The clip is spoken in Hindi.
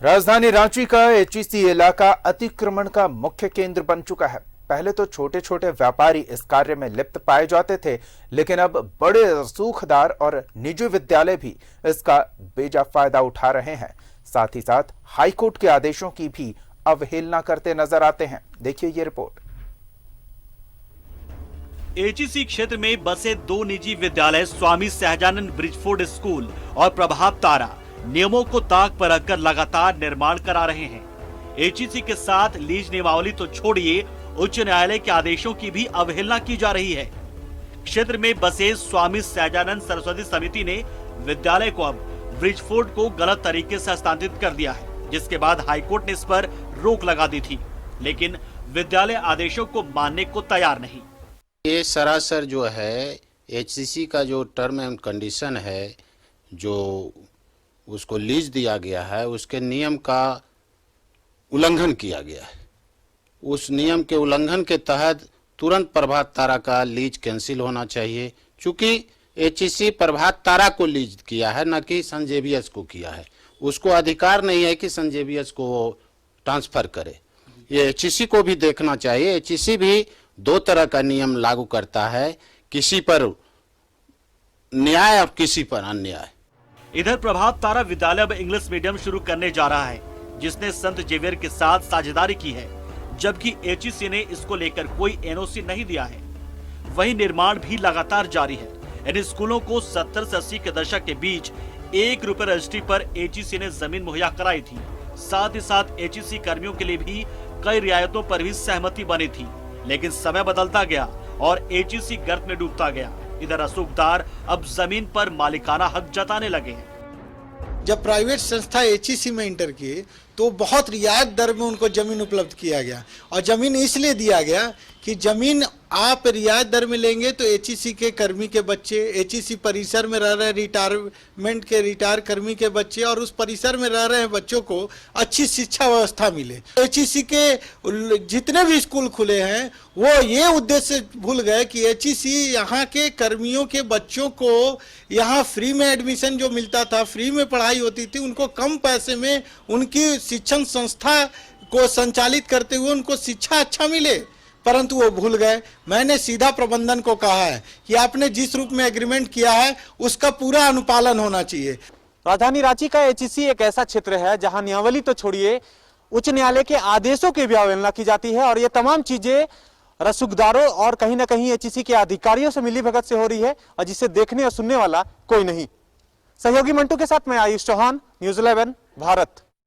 राजधानी रांची का एचईसी इलाका अतिक्रमण का मुख्य केंद्र बन चुका है। पहले तो छोटे छोटे व्यापारी इस कार्य में लिप्त पाए जाते थे, लेकिन अब बड़े रसूखदार और निजी विद्यालय भी इसका बेजा फायदा उठा रहे हैं। साथ ही साथ हाईकोर्ट के आदेशों की भी अवहेलना करते नजर आते हैं। देखिए ये रिपोर्ट। एचईसी क्षेत्र में बसे दो निजी विद्यालय स्वामी सहजानंद ब्रिजफोर्ड स्कूल और प्रभात तारा नियमों को ताक पर रखकर लगातार निर्माण करा रहे हैं। एचईसी के साथ लीज नियमावली तो छोड़िए, उच्च न्यायालय के आदेशों की भी अवहेलना की जा रही है। क्षेत्र में बसे स्वामी सहजानंद सरस्वती समिति ने विद्यालय को अब ब्रिजफोर्ड को गलत तरीके से हस्तांतरित कर दिया है, जिसके बाद हाईकोर्ट ने इस पर रोक लगा दी थी, लेकिन विद्यालय आदेशों को मानने को तैयार नहीं। ये सरासर जो है एचसीसी का जो टर्म एंड कंडीशन है, जो उसको लीज दिया गया है, उसके नियम का उल्लंघन किया गया है। उस नियम के उल्लंघन के तहत तुरंत प्रभात तारा का लीज कैंसिल होना चाहिए। चूंकि एचईसी प्रभात तारा को लीज किया है, न कि सन जेवियर्स को किया है। उसको अधिकार नहीं है कि सन जेवियर्स को ट्रांसफर करे। ये एचईसी को भी देखना चाहिए। एचईसी भी दो तरह का नियम लागू करता है, किसी पर न्याय और किसी पर अन्याय। इधर प्रभात तारा विद्यालय अब इंग्लिश मीडियम शुरू करने जा रहा है, जिसने संत जेवियर के साथ साझेदारी की है, जबकि एचईसी ने इसको लेकर कोई एनओसी नहीं दिया है। वहीं निर्माण भी लगातार जारी है। इन स्कूलों को 70 से 80 के दशक के बीच 1 रुपए रजिस्ट्री पर एचईसी ने जमीन मुहैया कराई थी। साथ ही साथ एचईसी कर्मियों के लिए भी कई रियायतों पर भी सहमति बनी थी, लेकिन समय बदलता गया और एचईसी गर्त में डूबता गया। इधर रसूखदार अब जमीन पर मालिकाना हक जताने लगे हैं। जब प्राइवेट संस्था एचईसी में इंटर किए तो बहुत रियायत दर में उनको जमीन उपलब्ध किया गया, और जमीन इसलिए दिया गया कि जमीन आप रियायत दर में लेंगे तो एचईसी के कर्मी के बच्चे, एचईसी परिसर में रह रहे रिटायरमेंट के रिटायर कर्मी के बच्चे और उस परिसर में रह रहे बच्चों को अच्छी शिक्षा व्यवस्था मिले। एचईसी के जितने भी स्कूल खुले हैं वो ये उद्देश्य भूल गए कि एचईसी यहाँ के कर्मियों के बच्चों को यहाँ फ्री में एडमिशन जो मिलता था, फ्री में पढ़ाई होती थी, उनको कम पैसे में उनकी शिक्षण संस्था को संचालित करते हुए उनको शिक्षा अच्छा मिले, परंतु वो भूल गए। मैंने सीधा प्रबंधन को कहा है कि आपने जिस रूप में एग्रीमेंट किया है उसका पूरा अनुपालन होना चाहिए। राजधानी रांची का एचईसी एक ऐसा क्षेत्र है जहां नियमावली तो छोड़िए, उच्च न्यायालय के आदेशों की भी अवहेलना की जाती है, और ये तमाम चीजें रसूखदारों और कहीं ना कहीं एचईसी के अधिकारियों से मिलीभगत से हो रही है, और जिसे देखने और सुनने वाला कोई नहीं। सहयोगी मंटू के साथ मैं आयुष चौहान, न्यूज़ 11 भारत।